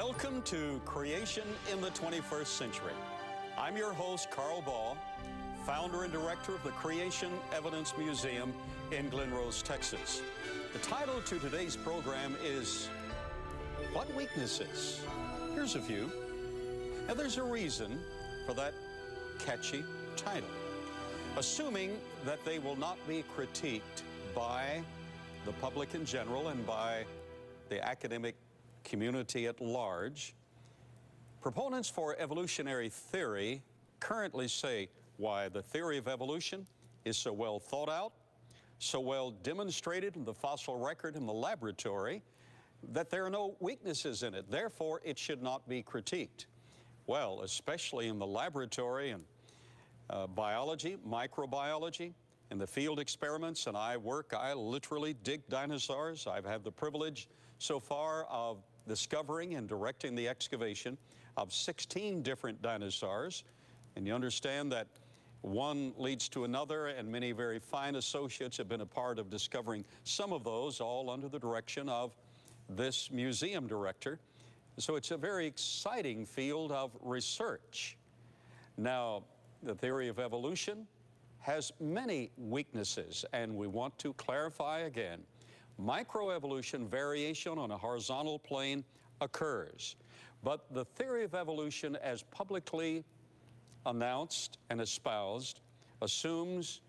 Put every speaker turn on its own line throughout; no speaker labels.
Welcome to Creation in the 21st Century. I'm your host, Carl Baugh, founder and director of the Creation Evidence Museum in Glen Rose, Texas. The title to today's program is, What Weaknesses? Here's a few. Now, there's a reason for that catchy title. Assuming that they will not be critiqued by the public in general and by the academic community at large, proponents for evolutionary theory currently say why the theory of evolution is so well thought out, so well demonstrated in the fossil record in the laboratory, that there are no weaknesses in it. Therefore, it should not be critiqued. Well, especially in the laboratory and biology, microbiology, in the field experiments, and I literally dig dinosaurs. I've had the privilege so far of discovering and directing the excavation of 16 different dinosaurs. And you understand that one leads to another, and many very fine associates have been a part of discovering some of those, all under the direction of this museum director. So it's a very exciting field of research. Now, the theory of evolution has many weaknesses, and we want to clarify again. Microevolution, variation on a horizontal plane, occurs. But the theory of evolution, as publicly announced and espoused, assumes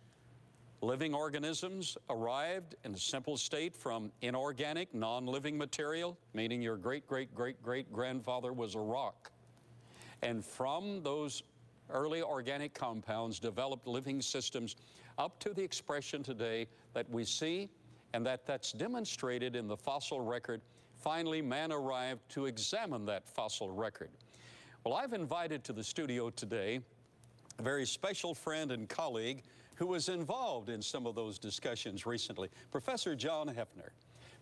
living organisms arrived in a simple state from inorganic, non-living material, meaning your great-great-great-great-grandfather was a rock. And from those early organic compounds developed living systems up to the expression today that we see, and that's demonstrated in the fossil record. Finally, man arrived to examine that fossil record. Well, I've invited to the studio today a very special friend and colleague who was involved in some of those discussions recently, Professor John Heffner.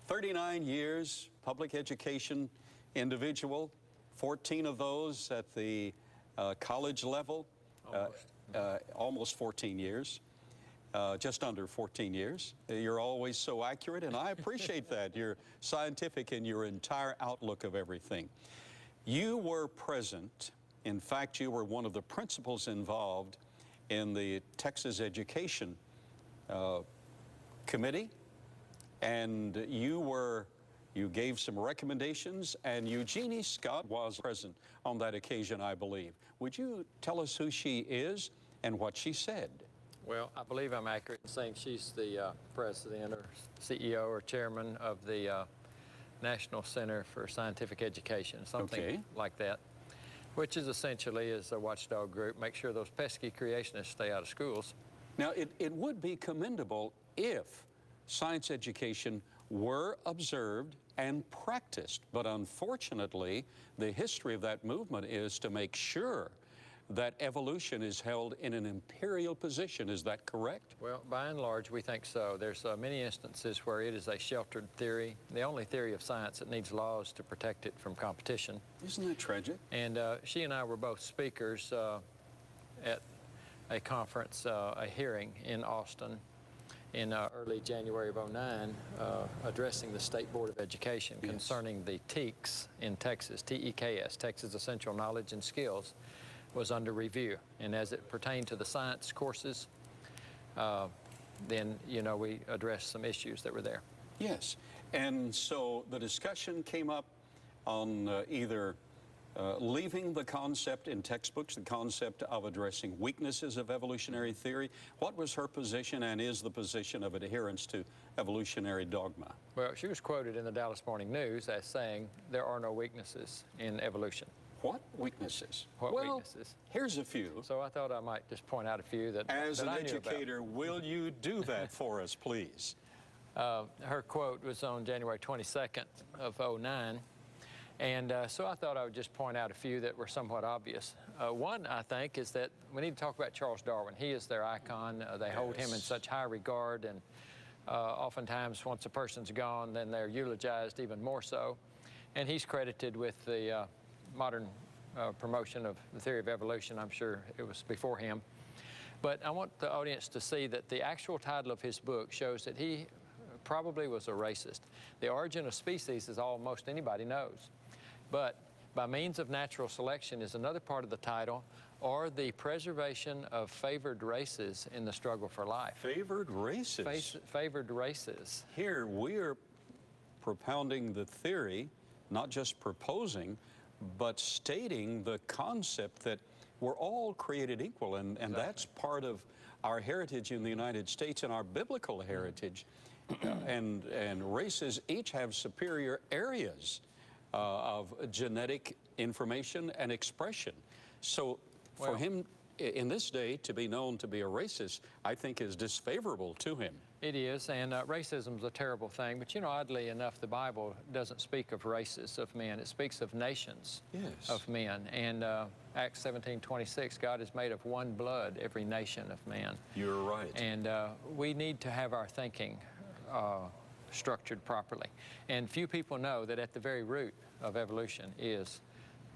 39 years, public education individual, 14 of those at the college level, almost 14 years. Just under 14 years. You're always so accurate, and I appreciate that. You're scientific in your entire outlook of everything. You were present. In fact, you were one of the principals involved in the Texas Education Committee, and you gave some recommendations, and Eugenie Scott was present on that occasion, I believe. Would you tell us who she is and what she said?
Well, I believe I'm accurate in saying she's the president or CEO or chairman of the National Center for Scientific Education, something like that, which is essentially is a watchdog group, make sure those pesky creationists stay out of schools.
Now, it would be commendable if science education were observed and practiced, but unfortunately, the history of that movement is to make sure that evolution is held in an imperial position. Is that correct?
Well, by and large, we think so. There's many instances where it is a sheltered theory, the only theory of science that needs laws to protect it from competition.
Isn't that tragic?
And she and I were both speakers at a conference, a hearing in Austin in early January of '09, addressing the State Board of Education concerning the TEKS in Texas, T-E-K-S, Texas Essential Knowledge and Skills, was under review. And as it pertained to the science courses, then, you know, we addressed some issues that were there.
Yes. And so the discussion came up on either leaving the concept in textbooks, the concept of addressing weaknesses of evolutionary theory. What was her position and is the position of adherence to evolutionary dogma?
Well, she was quoted in the Dallas Morning News as saying there are no weaknesses in evolution.
What weaknesses?
What weaknesses?
Here's a few.
So I thought I might just point out a few that
As
that
an
I knew
educator,
about.
will you do that for us, please?
Her quote was on January 22nd of '09. And so I thought I would just point out a few that were somewhat obvious. One, I think, is that we need to talk about Charles Darwin. He is their icon. They hold him in such high regard, and oftentimes once a person's gone, then they're eulogized even more so. And he's credited with the modern promotion of the theory of evolution. I'm sure it was before him. But I want the audience to see that the actual title of his book shows that he probably was a racist. The Origin of Species is all most anybody knows. But By means of natural selection is another part of the title, or the preservation of favored races in the struggle for life.
Favored races?
Favored races.
Here we are propounding the theory, not just proposing, but stating the concept that we're all created equal, and that's part of our heritage in the United States and our biblical heritage. and races each have superior areas of genetic information and expression. So for him in this day to be known to be a racist, I think is disfavorable to him.
It is, and racism's a terrible thing, but you know, oddly enough, the Bible doesn't speak of races of men. It speaks of nations of men. And Acts 17:26, God is made of one blood, every nation of man.
You're right.
And we need to have our thinking structured properly. And few people know that at the very root of evolution is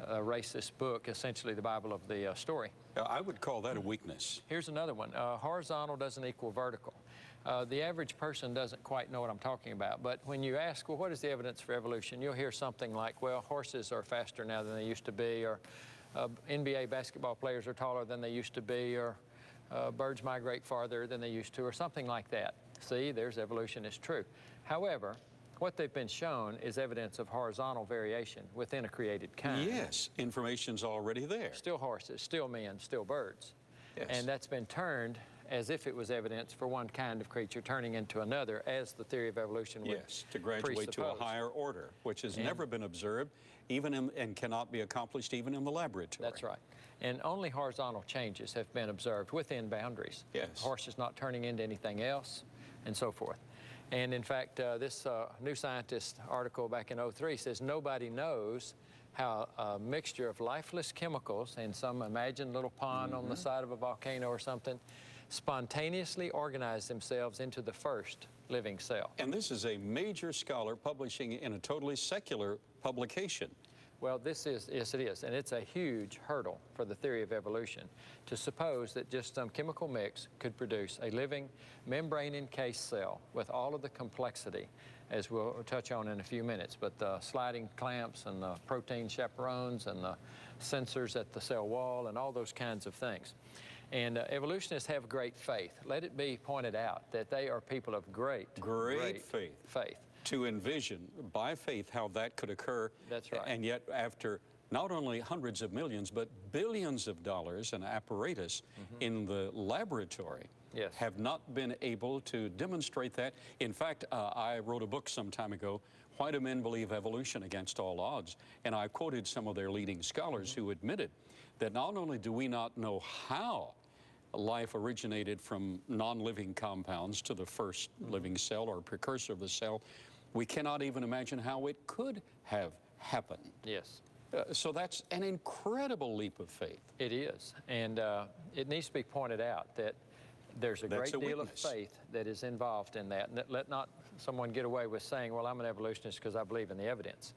a racist book, essentially the Bible of the story.
I would call that a weakness.
Here's another one. Horizontal doesn't equal vertical. The average person doesn't quite know what I'm talking about, but when you ask, well, what is the evidence for evolution? You'll hear something like, well, horses are faster now than they used to be, or NBA basketball players are taller than they used to be, or birds migrate farther than they used to, or something like that. See, there's evolution, it's true. However, what they've been shown is evidence of horizontal variation within a created kind.
Yes, information's already there.
Still horses, still men, still birds.
Yes.
And that's been turned as if it was evidence for one kind of creature turning into another, as the theory of evolution would
to graduate to a higher order, which has never been observed, even and cannot be accomplished even in the laboratory.
That's right. And only horizontal changes have been observed within boundaries.
Yes.
Horses not turning into anything else, and so forth. And in fact, this New Scientist article back in '03 says nobody knows how a mixture of lifeless chemicals in some imagined little pond on the side of a volcano or something spontaneously organize themselves into the first living cell.
And this is a major scholar publishing in a totally secular publication.
Well, this is, yes it is, and it's a huge hurdle for the theory of evolution to suppose that just some chemical mix could produce a living membrane-encased cell with all of the complexity, as we'll touch on in a few minutes, but the sliding clamps and the protein chaperones and the sensors at the cell wall and all those kinds of things. And evolutionists have great faith. Let it be pointed out that they are people of great faith.
To envision by faith how that could occur.
That's right.
And yet after not only hundreds of millions, but billions of dollars and apparatus in the laboratory have not been able to demonstrate that. In fact, I wrote a book some time ago, Why Do Men Believe Evolution Against All Odds? And I quoted some of their leading scholars who admitted that not only do we not know how life originated from non-living compounds to the first living cell or precursor of the cell, we cannot even imagine how it could have happened.
Yes.
So that's an incredible leap of faith.
It is. And it needs to be pointed out that there's a great deal of faith that is involved in that. And let not someone get away with saying, well, I'm an evolutionist because I believe in the evidence.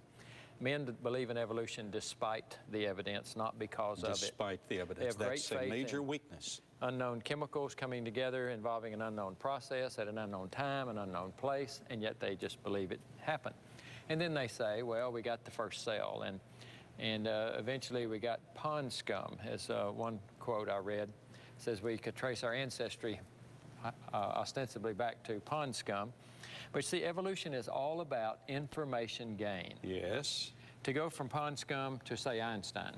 Men believe in evolution despite the evidence, not because of it.
Despite the evidence. That's a major weakness.
Unknown chemicals coming together involving an unknown process at an unknown time, an unknown place, and yet they just believe it happened. And then they say, well, we got the first cell, and eventually we got pond scum, as one quote I read says we could trace our ancestry ostensibly back to pond scum. But see, evolution is all about information gain.
Yes.
To go from pond scum to, say, Einstein,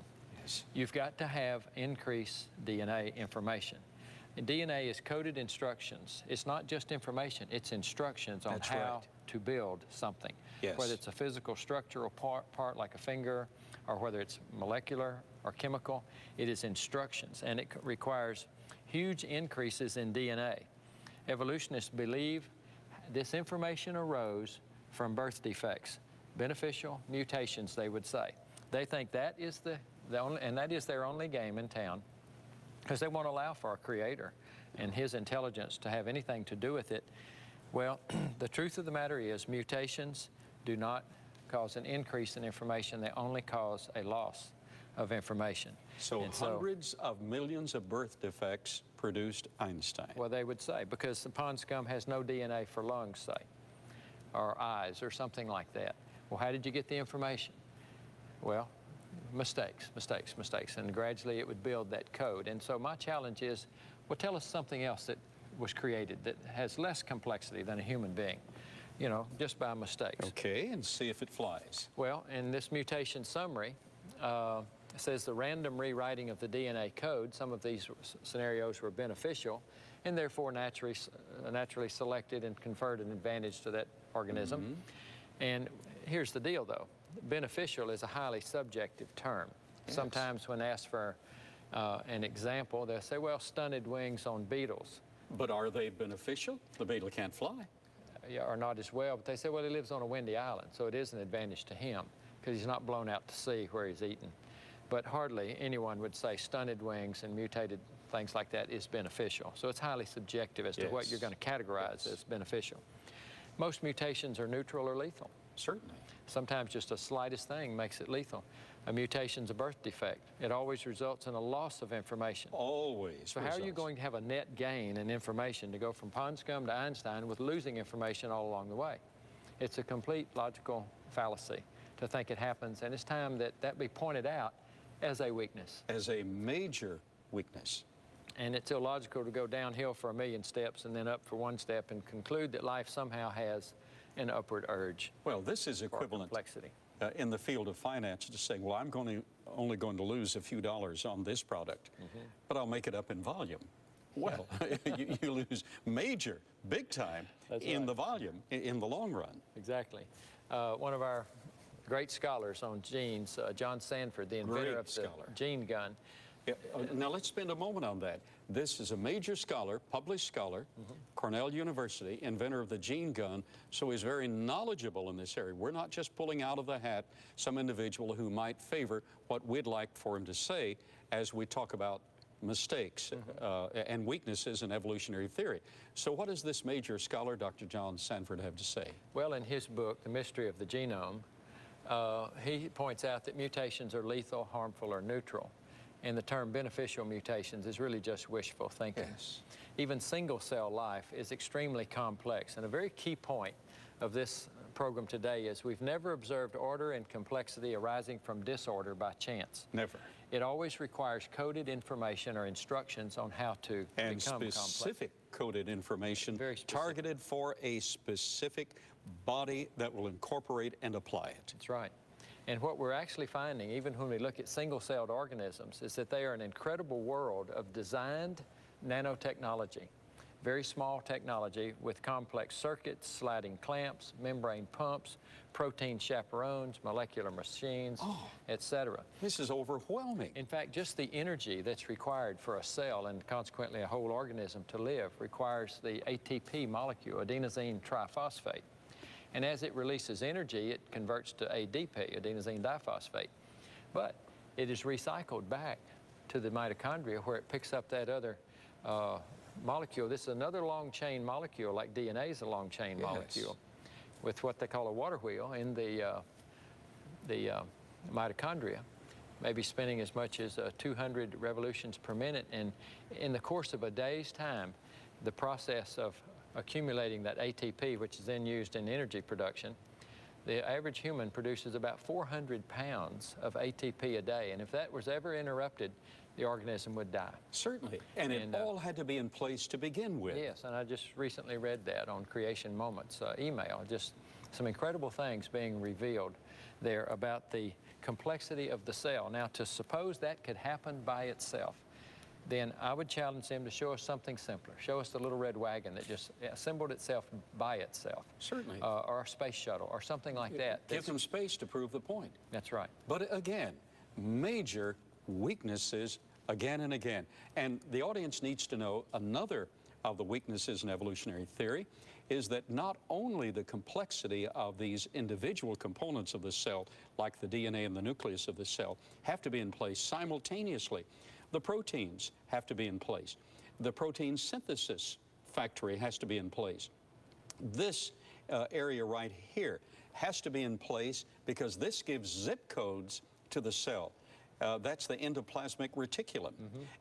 you've got to have increased DNA information. And DNA is coded instructions. It's not just information, it's instructions on how to build something.
Yes.
Whether it's a physical structural part like a finger, or whether it's molecular or chemical, it is instructions, and it requires huge increases in DNA. Evolutionists believe this information arose from birth defects, beneficial mutations, they would say. They think that is that is their only game in town, because they won't allow for a creator and his intelligence to have anything to do with it. Well, the truth of the matter is mutations do not cause an increase in information. They only cause a loss of information.
So hundreds of millions of birth defects produced Einstein.
Well, they would say, because the pond scum has no DNA for lungs, say, or eyes or something like that. Well, how did you get the information? Well, mistakes, and gradually it would build that code. And so my challenge is, well, tell us something else that was created that has less complexity than a human being, you know, just by mistakes.
Okay, and see if it flies.
Well, in this mutation summary, it says the random rewriting of the DNA code, some of these scenarios were beneficial, and therefore naturally selected and conferred an advantage to that organism.
Mm-hmm.
And here's the deal, though. Beneficial is a highly subjective term.
Yes.
Sometimes when asked for an example, they'll say, well, stunted wings on beetles.
But are they beneficial? The beetle can't fly.
Or not as well, but they say, well, he lives on a windy island, so it is an advantage to him because he's not blown out to sea where he's eaten. But hardly anyone would say stunted wings and mutated things like that is beneficial. So it's highly subjective as to what you're going to categorize as beneficial. Most mutations are neutral or lethal.
Certainly.
Sometimes just the slightest thing makes it lethal. A mutation's a birth defect. It always results in a loss of information.
Always.
So how are you going to have a net gain in information to go from pond scum to Einstein with losing information all along the way? It's a complete logical fallacy to think it happens, and it's time that that be pointed out as a weakness.
As a major weakness.
And it's illogical to go downhill for 1,000,000 steps and then up for 1 step and conclude that life somehow has an upward urge.
Well, this is equivalent
complexity.
In the field of finance to saying, well, I'm only going to lose a few dollars on this product, but I'll make it up in volume. Well, you lose major, big time in the volume in the long run.
Exactly. One of our great scholars on genes, John Sanford, the inventor of the gene gun.
Now let's spend a moment on that. This is a major scholar, published scholar, Cornell University, inventor of the gene gun, so he's very knowledgeable in this area. We're not just pulling out of the hat some individual who might favor what we'd like for him to say as we talk about mistakes and weaknesses in evolutionary theory. So what does this major scholar, Dr. John Sanford, have to say?
Well, in his book, The Mystery of the Genome, he points out that mutations are lethal, harmful, or neutral. And the term beneficial mutations is really just wishful thinking.
Yes.
Even single-cell life is extremely complex. And a very key point of this program today is we've never observed order and complexity arising from disorder by chance.
Never.
It always requires coded information or instructions on how to become complex.
Specific coded information
Very specific.
Targeted for a specific body that will incorporate and apply it.
That's right. And what we're actually finding, even when we look at single-celled organisms, is that they are an incredible world of designed nanotechnology, very small technology with complex circuits, sliding clamps, membrane pumps, protein chaperones, molecular machines, etc.
This is overwhelming.
In fact, just the energy that's required for a cell and consequently a whole organism to live requires the ATP molecule, adenosine triphosphate. And as it releases energy, it converts to ADP, adenosine diphosphate. But it is recycled back to the mitochondria where it picks up that other molecule. This is another long-chain molecule, like DNA is a long-chain molecule, with what they call a water wheel in the mitochondria, maybe spinning as much as 200 revolutions per minute. And in the course of a day's time, the process of accumulating that ATP, which is then used in energy production, the average human produces about 400 pounds of ATP a day. And if that was ever interrupted, the organism would die.
Certainly. And it all had to be in place to begin with.
Yes, and I just recently read that on Creation Moments email. Just some incredible things being revealed there about the complexity of the cell. Now, to suppose that could happen by itself, then I would challenge them to show us something simpler. Show us the little red wagon that just assembled itself by itself.
Certainly.
Or a space shuttle or something like that.
Give them space to prove the point.
That's right.
But again, major weaknesses again and again. And the audience needs to know another of the weaknesses in evolutionary theory is that not only the complexity of these individual components of the cell, like the DNA and the nucleus of the cell, have to be in place simultaneously. The proteins have to be in place. The protein synthesis factory has to be in place. This area right here has to be in place because this gives zip codes to the cell. That's the endoplasmic reticulum.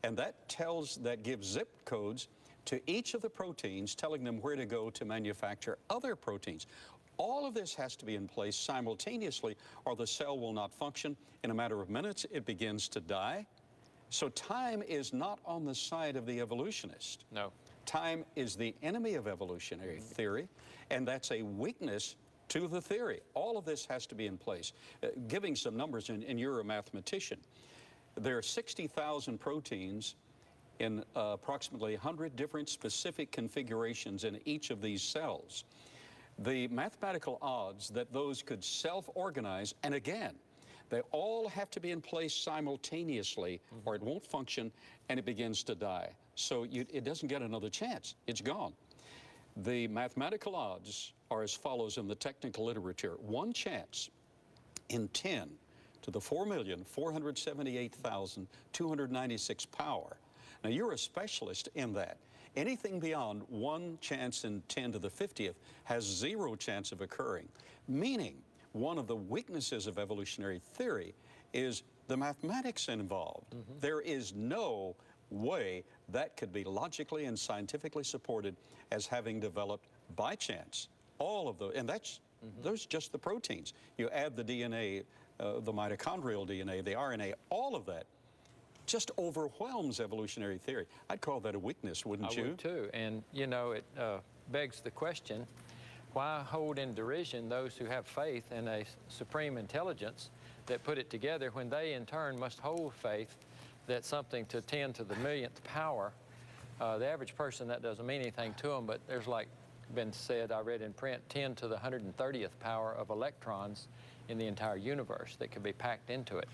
And that gives zip codes to each of the proteins, telling them where to go to manufacture other proteins. All of this has to be in place simultaneously, or the cell will not function. In a matter of minutes, it begins to die. So time is not on the side of the evolutionist.
No.
Time is the enemy of evolutionary theory, and that's a weakness to the theory. All of this has to be in place. Giving some numbers, and you're a mathematician, there are 60,000 proteins in approximately 100 different specific configurations in each of these cells. The mathematical odds that those could self-organize, and again, they all have to be in place simultaneously, or it won't function and it begins to die. So it doesn't get another chance. It's gone. The mathematical odds are as follows in the technical literature. 1 chance in 10 to the 4,478,296 power. Now, you're a specialist in that. Anything beyond 1 chance in 10 to the 50th has 0 chance of occurring, meaning one of the weaknesses of evolutionary theory is the mathematics involved. There is no way that could be logically and scientifically supported as having developed by chance. All of those, and that's those just the proteins. You add the DNA, the mitochondrial DNA, the RNA, all of that just overwhelms evolutionary theory. I'd call that a weakness, wouldn't you?
I would too, and you know, it begs the question, why hold in derision those who have faith in a supreme intelligence that put it together when they in turn must hold faith that something to 10 to the millionth power, the average person, that doesn't mean anything to them, but there's like been said, I read in print, 10 to the 130th power of electrons in the entire universe that could be packed into it.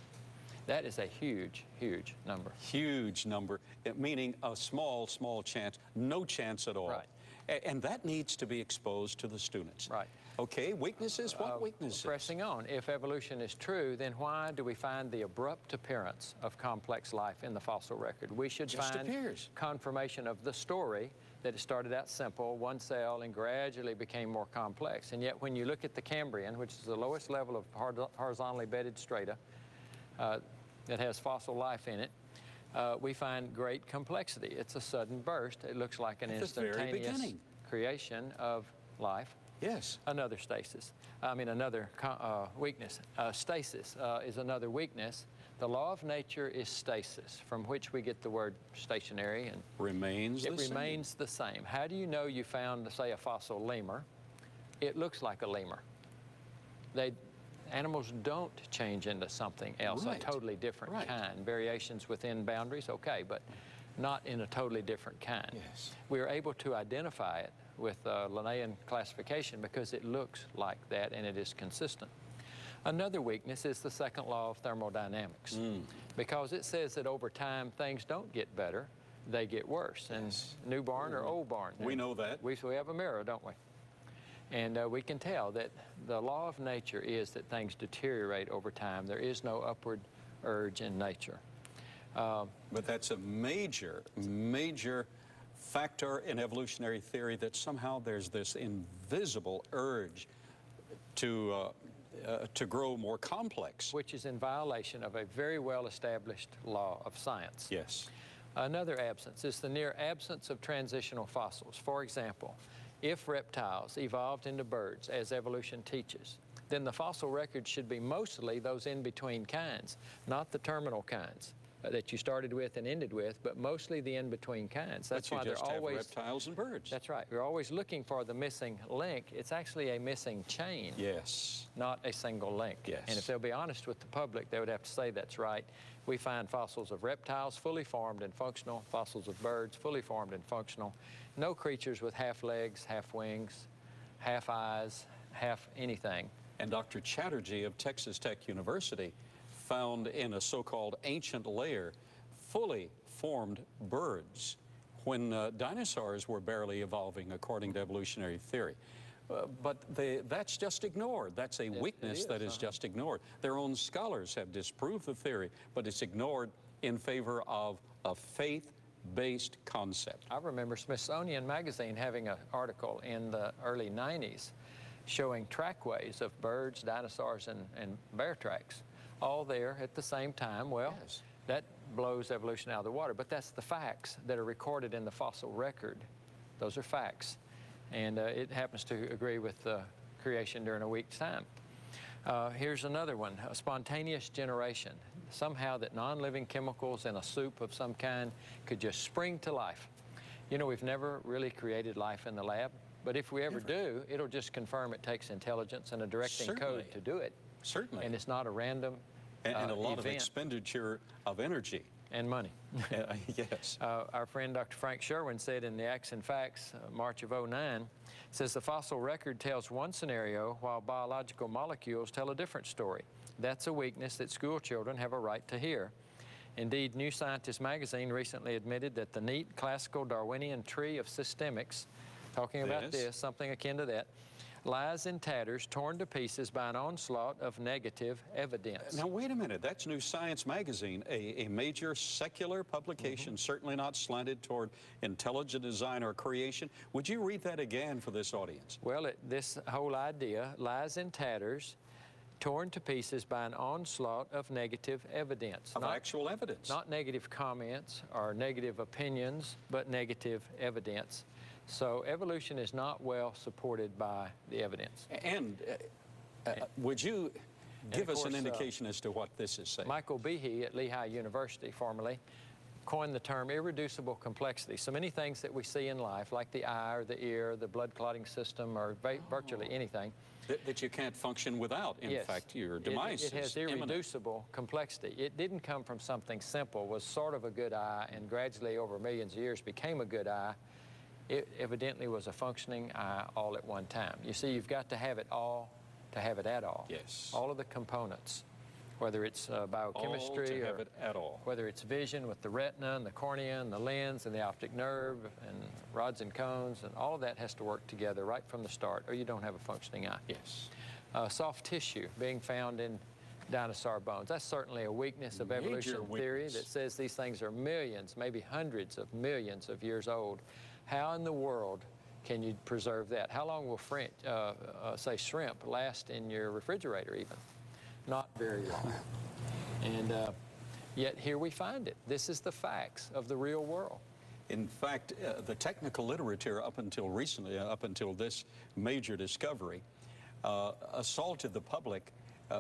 That is a huge, huge number.
Huge number, meaning a small, small chance, no chance at all.
Right.
And that needs to be exposed to the students.
Right.
Okay, weaknesses, what weaknesses?
Pressing on, if evolution is true, then why do we find the abrupt appearance of complex life in the fossil record? We should find confirmation of the story that it started out simple, 1 cell, and gradually became more complex. And yet when you look at the Cambrian, which is the lowest level of horizontally bedded strata that has fossil life in it, we find great complexity. It's a sudden burst. It looks like an instantaneous creation of life.
Yes.
Another stasis. Another weakness. Stasis is another weakness. The law of nature is stasis, from which we get the word stationary, and
remains
the same. How do you know you found, say, a fossil lemur? It looks like a lemur. Animals don't change into something else, a totally different kind. Variations within boundaries, okay, but not in a totally different kind.
Yes.
We are able to identify it with Linnaean classification because it looks like that and it is consistent. Another weakness is the second law of thermodynamics, because it says that over time things don't get better, they get worse. And new barn or old barn.
We know that.
We have a mirror, don't we? And we can tell that the law of nature is that things deteriorate over time. There is no upward urge in nature.
But that's a major, major factor in evolutionary theory, that somehow there's this invisible urge to grow more complex.
Which is in violation of a very well-established law of science.
Yes.
Another absence is the near absence of transitional fossils. For example, if reptiles evolved into birds, as evolution teaches, then the fossil record should be mostly those in-between kinds, not the terminal kinds that you started with and ended with, but mostly the in-between kinds. That's why they're always
reptiles and birds.
That's right. We're always looking for the missing link. It's actually a missing chain.
Yes.
Not a single link.
Yes.
And if they'll be honest with the public, they would have to say that's right. We find fossils of reptiles fully formed and functional, fossils of birds fully formed and functional. No creatures with half legs, half wings, half eyes, half anything.
And Dr. Chatterjee of Texas Tech University found in a so-called ancient layer fully formed birds when dinosaurs were barely evolving according to evolutionary theory. But that's just ignored. That's a weakness that is just ignored. Their own scholars have disproved the theory, but it's ignored in favor of a faith-based concept.
I remember Smithsonian Magazine having an article in the early 90s showing trackways of birds, dinosaurs, and bear tracks, all there at the same time. Well, that blows evolution out of the water, but that's the facts that are recorded in the fossil record. Those are facts. And it happens to agree with creation during a week's time. Here's another one, a spontaneous generation. Somehow that non-living chemicals in a soup of some kind could just spring to life. You know, we've never really created life in the lab, but if we ever do, it'll just confirm it takes intelligence and a directing code to do it.
Certainly.
And it's not a random
and a lot
event.
of expenditure of energy.
And money.
Yes.
Our friend Dr. Frank Sherwin said in the Acts and Facts, March of '09, says the fossil record tells one scenario while biological molecules tell a different story. That's a weakness that school children have a right to hear. Indeed, New Scientist magazine recently admitted that the neat classical Darwinian tree of systemics, talking about this, something akin to that, lies in tatters, torn to pieces by an onslaught of negative evidence.
Now, wait a minute. That's New Science magazine, a major secular publication, certainly not slanted toward intelligent design or creation. Would you read that again for this audience?
Well, this whole idea lies in tatters, torn to pieces by an onslaught of negative evidence.
Of actual evidence.
Not negative comments or negative opinions, but negative evidence. So evolution is not well supported by the evidence.
And would you give us an indication as to what this is saying?
Michael Baugh at Lehigh University, formerly, coined the term irreducible complexity. So many things that we see in life, like the eye or the ear, the blood clotting system, or virtually anything.
That you can't function without. In fact, your demise
it has irreducible complexity. It didn't come from something simple, was sort of a good eye, and gradually over millions of years became a good eye. It evidently was a functioning eye all at one time. You see, you've got to have it all to have it at all.
Yes.
All of the components, whether it's biochemistry
or have it at all.
Whether it's vision with the retina and the cornea and the lens and the optic nerve and rods and cones, and all of that has to work together right from the start, or you don't have a functioning eye.
Yes.
Soft tissue being found in dinosaur bones. That's certainly a weakness of evolution theory that says these things are millions, maybe hundreds of millions of years old. How in the world can you preserve that? How long will say shrimp last in your refrigerator even? Not very long. And yet here we find it. This is the facts of the real world.
In fact, the technical literature up until recently, up until this major discovery, assaulted the public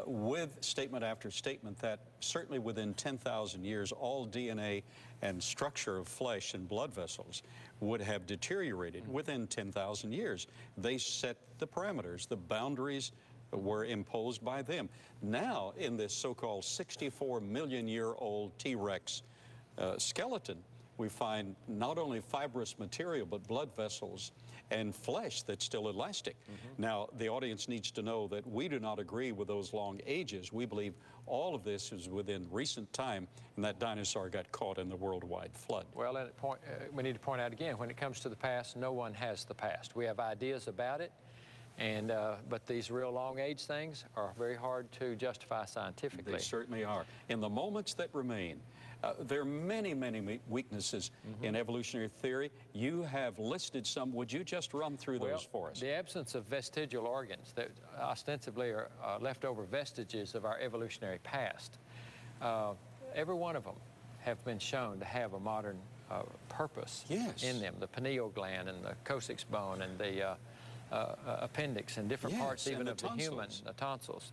with statement after statement that certainly within 10,000 years, all DNA and structure of flesh and blood vessels would have deteriorated within 10,000 years. They set the parameters, the boundaries were imposed by them. Now, in this so-called 64-million-year-old T-Rex skeleton, we find not only fibrous material, but blood vessels and flesh that's still elastic. Now, the audience needs to know that we do not agree with those long ages. We believe all of this is within recent time, and that dinosaur got caught in the worldwide flood.
Well, we need to point out again, when it comes to the past, no one has the past. We have ideas about it, and but these real long age things are very hard to justify scientifically.
They certainly are. In the moments that remain, there are many, many weaknesses in evolutionary theory. You have listed some. Would you just run through those for us?
The absence of vestigial organs that ostensibly are leftover vestiges of our evolutionary past, every one of them have been shown to have a modern purpose in them. The pineal gland and the coccyx bone and the appendix and different parts even of the human, the tonsils.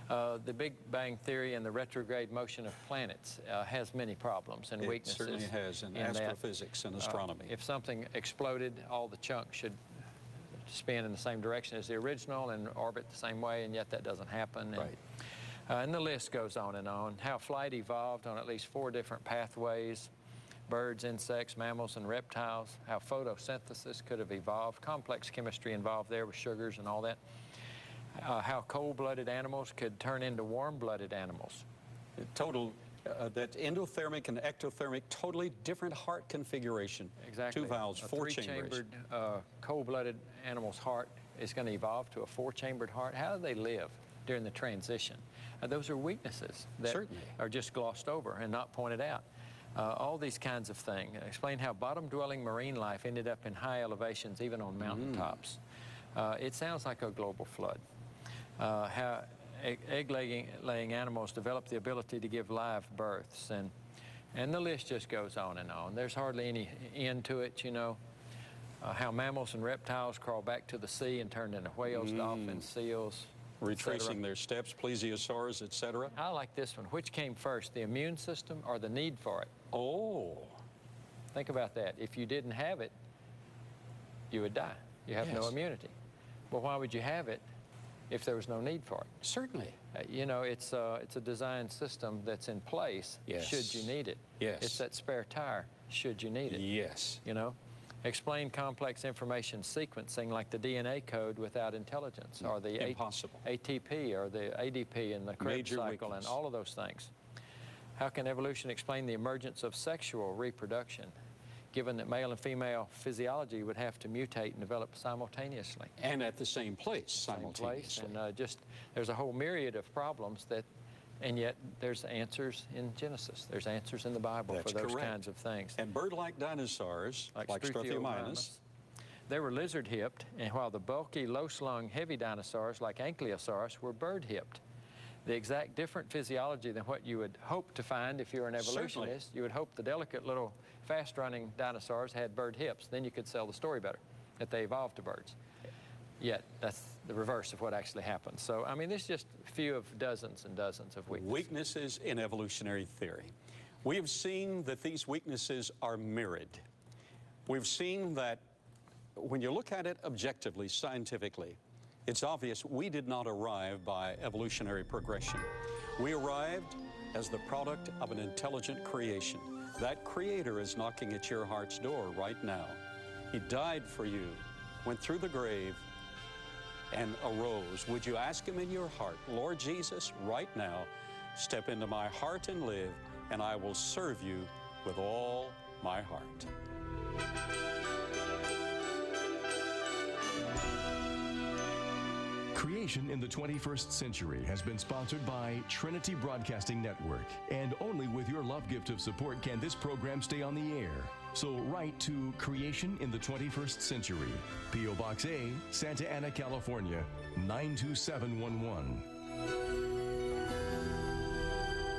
The Big Bang Theory and the retrograde motion of planets has many problems and weaknesses.
It certainly has in astrophysics and astronomy.
If something exploded, all the chunks should spin in the same direction as the original and orbit the same way, and yet that doesn't happen. And the list goes on and on. How flight evolved on at least 4 different pathways. Birds, insects, mammals, and reptiles. How photosynthesis could have evolved. Complex chemistry involved there with sugars and all that. How cold-blooded animals could turn into warm-blooded animals.
That endothermic and ectothermic, totally different heart configuration.
Exactly.
2 valves, 4 chambers.
A 3-chambered cold-blooded animal's heart is going to evolve to a 4-chambered heart. How do they live during the transition? Those are weaknesses that are just glossed over and not pointed out. All these kinds of things. Explain how bottom-dwelling marine life ended up in high elevations, even on mountaintops. It sounds like a global flood. How egg-laying animals develop the ability to give live births, and the list just goes on and on. There's hardly any end to it, you know. how mammals and reptiles crawl back to the sea and turn into whales, dolphins, seals,
retracing their steps, plesiosaurs, etc.
I like this one. Which came first, the immune system or the need for it?
Oh.
Think about that. If you didn't have it, you would die. You have no immunity. Well, why would you have it if there was no need for it?
Certainly.
You know, it's a design system that's in place should you need it.
Yes.
It's that spare tire should you need it.
Yes.
You know? Explain complex information sequencing like the DNA code without intelligence, or the ATP or the ADP and the Krebs cycle and all of those things. How can evolution explain the emergence of sexual reproduction, given that male and female physiology would have to mutate and develop simultaneously?
And at the same place simultaneously.
And there's a whole myriad of problems that, and yet there's answers in Genesis. There's answers in the Bible for those kinds of things.
And bird-like dinosaurs, like Struthiomimus,
they were lizard-hipped, and while the bulky, low-slung, heavy dinosaurs like Ankylosaurus were bird-hipped. The exact different physiology than what you would hope to find if you're an evolutionist.
Certainly.
You would hope the delicate little fast-running dinosaurs had bird hips. Then you could sell the story better, that they evolved to birds. Yet that's the reverse of what actually happened. So, I mean, there's just a few of dozens and dozens of weaknesses.
Weaknesses in evolutionary theory. We have seen that these weaknesses are mirrored. We've seen that when you look at it objectively, scientifically, it's obvious we did not arrive by evolutionary progression. We arrived as the product of an intelligent creation. That creator is knocking at your heart's door right now. He died for you, went through the grave, and arose. Would you ask him in your heart, Lord Jesus, right now, step into my heart and live, and I will serve you with all my heart.
Creation in the 21st Century has been sponsored by Trinity Broadcasting Network, and only with your love gift of support can this program stay on the air. So write to Creation in the 21st Century, P.O. Box A, Santa Ana, California, 92711.